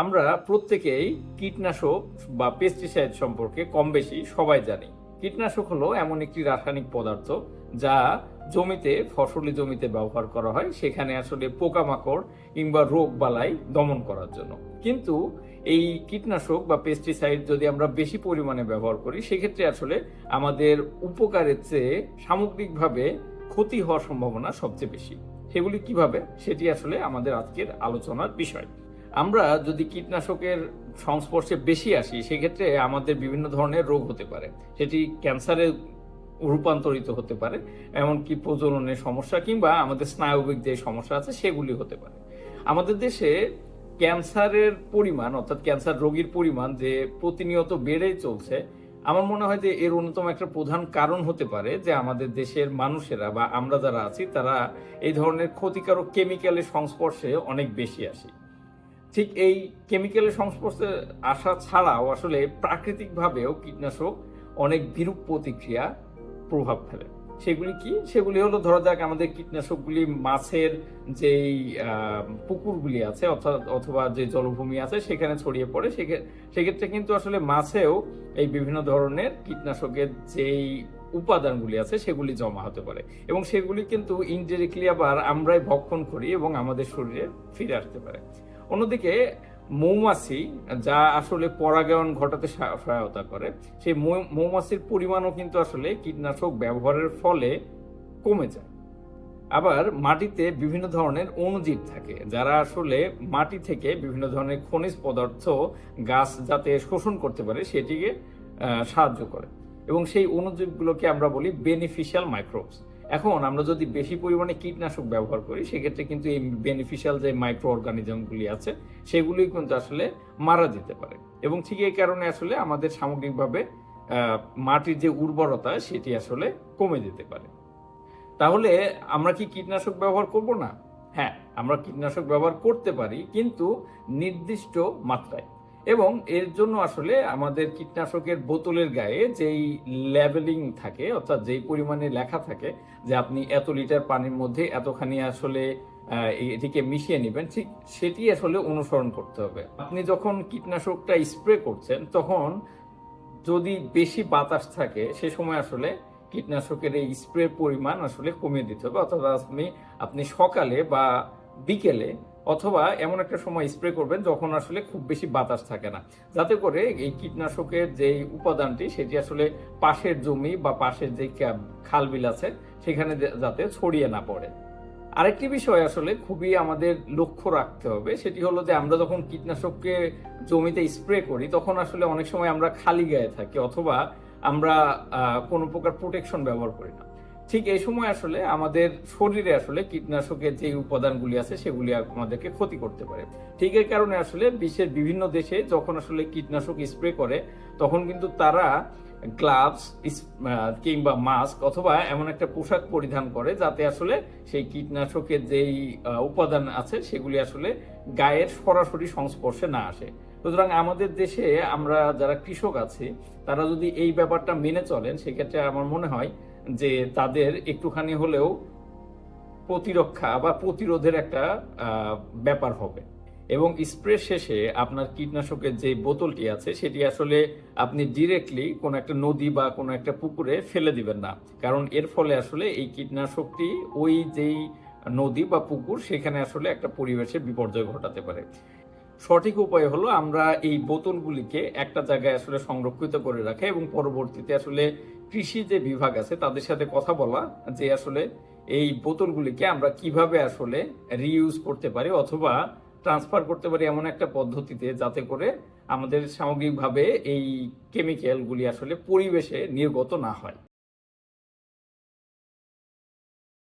আমরা প্রত্যেকেই কীটনাশক বা পেস্টিসাইড সম্পর্কে কম বেশি সবাই জানি। কীটনাশক হলো এমন একটি রাসায়নিক পদার্থ যা ফসলি জমিতে ব্যবহার করা হয়, সেখানে আসলে পোকামাকড় কিংবা রোগ বালাই দমন করার জন্য। কিন্তু এই কীটনাশক বা পেস্টিসাইড যদি আমরা বেশি পরিমাণে ব্যবহার করি, সেক্ষেত্রে আসলে আমাদের উপকারের চেয়ে সামগ্রিকভাবে ক্ষতি হওয়ার সম্ভাবনা সবচেয়ে বেশি। সেগুলি কিভাবে, সেটি আসলে আমাদের আজকের আলোচনার বিষয়। আমরা যদি কীটনাশকের সংস্পর্শে বেশি আসি, সেক্ষেত্রে আমাদের বিভিন্ন ধরনের রোগ হতে পারে। সেটি ক্যান্সারে রূপান্তরিত হতে পারে, এমনকি প্রজননের সমস্যা কিংবা আমাদের স্নায়বিক যে সমস্যা আছে সেগুলি হতে পারে। আমাদের দেশে ক্যান্সারের পরিমাণ, অর্থাৎ ক্যান্সার রোগীর পরিমাণ যে প্রতিনিয়ত বেড়েই চলছে, আমার মনে হয় যে এর অন্যতম একটা প্রধান কারণ হতে পারে যে আমাদের দেশের মানুষেরা বা আমরা যারা আছি তারা এই ধরনের ক্ষতিকারক কেমিক্যালের সংস্পর্শে অনেক বেশি আসি। ঠিক এই কেমিক্যালের সংস্পর্শে আসা ছাড়াও আসলে প্রাকৃতিকভাবেও কীটনাশক অনেক বিরূপ প্রতিক্রিয়া প্রভাব ফেলে। সেগুলি কি? সেগুলি হলো, ধরা যাক আমাদের কীটনাশকগুলি মাছের যেই পুকুরগুলি আছে অথবা যে জলভূমি আছে সেখানে ছড়িয়ে পড়ে, সেক্ষেত্রে কিন্তু আসলে মাছেও এই বিভিন্ন ধরনের কীটনাশকের যেই উপাদানগুলি আছে সেগুলি জমা হতে পারে, এবং সেগুলি কিন্তু ইনডিরেক্টলি আবার আমরাই ভক্ষণ করি এবং আমাদের শরীরে ফিরে আসতে পারে। অন্যদিকে মৌমাছি, যা আসলে পরাগায়ন ঘটাতে সহায়তা করে, সেই মৌমাছির পরিমাণও কিন্তু আসলে কীটনাশক ব্যবহারের ফলে কমে যায়। আবার মাটিতে বিভিন্ন ধরনের অণুজীব থাকে, যারা আসলে মাটি থেকে বিভিন্ন ধরনের খনিজ পদার্থ গাছ যাতে শোষণ করতে পারে সেটিকে সাহায্য করে, এবং সেই অণুজীবগুলোকে আমরা বলি বেনিফিশিয়াল মাইক্রোবস। এখন আমরা যদি বেশি পরিমাণে কীটনাশক ব্যবহার করি, সেক্ষেত্রে কিন্তু এই বেনিফিশিয়াল যে মাইক্রো অর্গানিজমগুলি আছে সেগুলি কিন্তু আসলে মারা যেতে পারে, এবং ঠিক এই কারণে আসলে আমাদের সামগ্রিকভাবে মাটির যে উর্বরতা সেটি আসলে কমে যেতে পারে। তাহলে আমরা কি কীটনাশক ব্যবহার করব না? হ্যাঁ, আমরা কীটনাশক ব্যবহার করতে পারি, কিন্তু নির্দিষ্ট মাত্রায়। এবং এর জন্য আসলে আমাদের কীটনাশকের বোতলের গায়ে যেই লেবেলিং থাকে, অর্থাৎ যেই পরিমাণে লেখা থাকে যে আপনি এত লিটার পানির মধ্যে এতখানি আসলে এটিকে মিশিয়ে নেবেন, ঠিক সেটি আসলে অনুসরণ করতে হবে। আপনি যখন কীটনাশকটা স্প্রে করছেন, তখন যদি বেশি বাতাস থাকে সে সময় আসলে কীটনাশকের এই স্প্রে পরিমাণ আসলে কমিয়ে দিতে হবে, অর্থাৎ আপনি সকালে বা বিকেলে অথবা এমন একটা সময় স্প্রে করবেন যখন আসলে খুব বেশি বাতাস থাকে না, যাতে করে এই কীটনাশকের যে উপাদানটি সেটি আসলে পাশের জমি বা পাশের যে খালবিল আছে সেখানে যাতে ছড়িয়ে না পড়ে। আরেকটি বিষয় আসলে খুবই আমাদের লক্ষ্য রাখতে হবে, সেটি হলো যে আমরা যখন কীটনাশককে জমিতে স্প্রে করি, তখন আসলে অনেক সময় আমরা খালি গায়ে থাকি অথবা আমরা কোনো প্রকার প্রোটেকশন ব্যবহার করি না। ঠিক এই সময় আসলে আমাদের শরীরে আসলে কীটনাশকের যে উপাদানগুলি আছে সেগুলি আমাদেরকে ক্ষতি করতে পারে। ঠিক এই কারণে আসলে বিশ্বের বিভিন্ন দেশে যখন আসলে কীটনাশক স্প্রে করে, তখন কিন্তু তারা গ্লাভস কিংবা মাস্ক অথবা এমন একটা পোশাক পরিধান করে যাতে আসলে সেই কীটনাশকের যেই উপাদান আছে সেগুলি আসলে গায়ের সরাসরি সংস্পর্শে না আসে। সুতরাং আমাদের দেশে আমরা যারা কৃষক আছি তারা যদি এই ব্যাপারটা মেনে চলেন, সেক্ষেত্রে আমার মনে হয় যে তাদের একটুখানি হলেও প্রতিরক্ষা বা প্রতিরোধের একটা ব্যাপার হবে। এবং স্প্রে শেষে আপনার কীটনাশকের যে বোতলটি আছে সেটি আসলে আপনি ডিরেক্টলি কোনো একটা নদী বা কোনো একটা পুকুরে ফেলে দিবেন না, কারণ এর ফলে আসলে এই কীটনাশকটি ওই যেই নদী বা পুকুর সেখানে আসলে একটা পরিবেশের বিপর্যয় ঘটাতে পারে। সঠিক উপায় হলো আমরা এই বোতলগুলিকে একটা জায়গায় আসলে সংরক্ষিত করে রাখা, এবং পরবর্তীতে আসলে কৃষি যে বিভাগ আছে তাদের সাথে কথা বলা যে আসলে এই বোতলগুলিকে আমরা কিভাবে আসলে রিইউজ করতে পারি অথবা ট্রান্সফার করতে পারি এমন একটা পদ্ধতিতে, যাতে করে আমাদের সামগ্রিকভাবে এই কেমিক্যালগুলি আসলে পরিবেশে নির্গত না হয়।